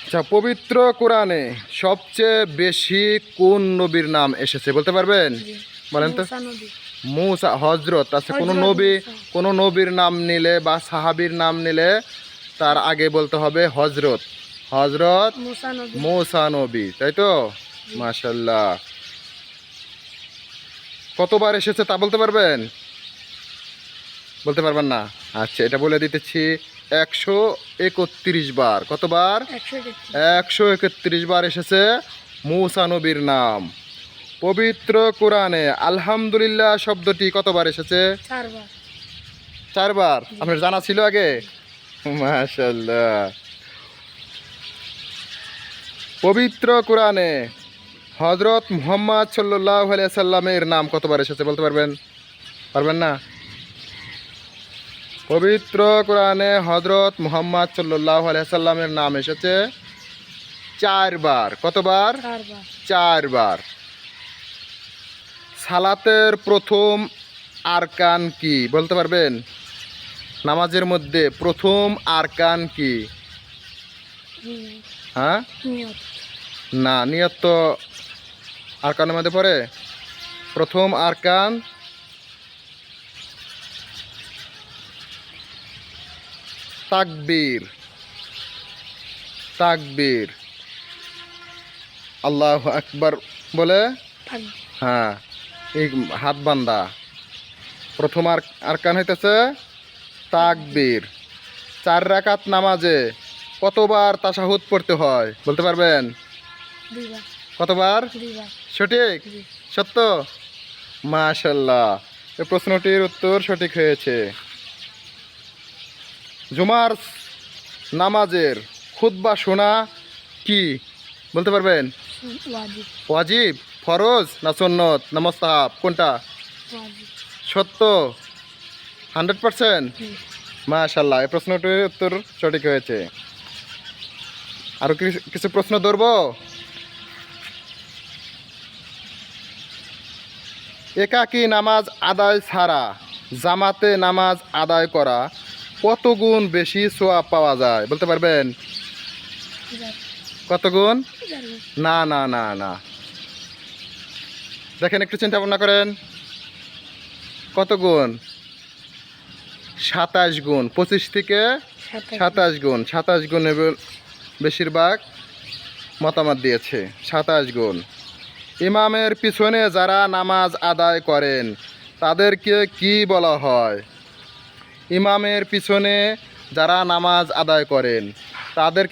আচ্ছা, পবিত্র কোরআনে সবচেয়ে বেশি কোন নবীর নাম এসেছে বলতে পারবেন? বলেন তো। মুসা, হজরত আছে। কোনো নবীর নাম নিলে বা সাহাবীর নাম নিলে তার আগে বলতে হবে হজরত। হজরত মুসা নবী, তাই তো? মাশাআল্লাহ। কতবার এসেছে তা বলতে পারবেন? বলতে পারবেন না? আচ্ছা, এটা বলে দিতেছি, 131 বার। কতবার? 131 বার এসেছে মুসা নবীর নাম। পবিত্র কোরআনে আলহামদুলিল্লাহ শব্দটি কতবার এসেছে? 4 বার। আপনার জানা ছিল আগে? মাশাআল্লাহ। পবিত্র কোরআনে হযরত মুহাম্মদ সাল্লাল্লাহু আলাইহি সাল্লামের নাম কতবার এসেছে বলতে পারবেন? পারবেন না? পবিত্র কোরআনে হযরত মুহাম্মদ সাল্লাল্লাহু আলাইহি সাল্লামের নাম এসেছে 4 বার। কতবার? 4 বার। সালাতের প্রথম আরকান কি বলতে পারবেন? নামাজের মধ্যে প্রথম আরকান কি? হ্যাঁ, না, নিয়ত তো আরকানের মধ্যে পড়ে। প্রথম আরকান তাকবীর। তাকবীর, আল্লাহু আকবার বলে, হ্যাঁ, এই হাত বান্ধা। প্রথম আরকান হইতেছে তাকবীর। 4 রাকাত নামাজে কতবার তাশাহুদ পড়তে হয় বলতে পারবেন? কতবার? সঠিক? সত্য? মাশাআল্লাহ, এই প্রশ্নটির উত্তর সঠিক হয়েছে। জুমার নামাজের খুতবা শোনা কি বলতে পারবেন? ওয়াজিব, ফরজ না সুন্নত না মুস্তাহাব? কোনটা? সত্য? 100%? মাশাআল্লাহ, এই প্রশ্নটির উত্তর সঠিক হয়েছে। আরো কিছু প্রশ্ন ধরব। একাকী নামাজ আদায় ছাড়া জামাতে নামাজ আদায় করা কত গুণ বেশি সওয়াব পাওয়া যায় বলতে পারবেন? কত গুণ? না না না না, দেখেন, একটু চিন্তা ভাবনা করেন। কত গুণ? 27 গুণ। 25 থেকে 27 গুণ। 27 গুণ বেশিরভাগ মতামত দিয়েছে, 27 গুণ। ইমামের পিছনে যারা নামাজ আদায় করেন তাদেরকে কি বলা হয়? ইমামের পিছনে যারা নামাজ আদায় করেন তাদের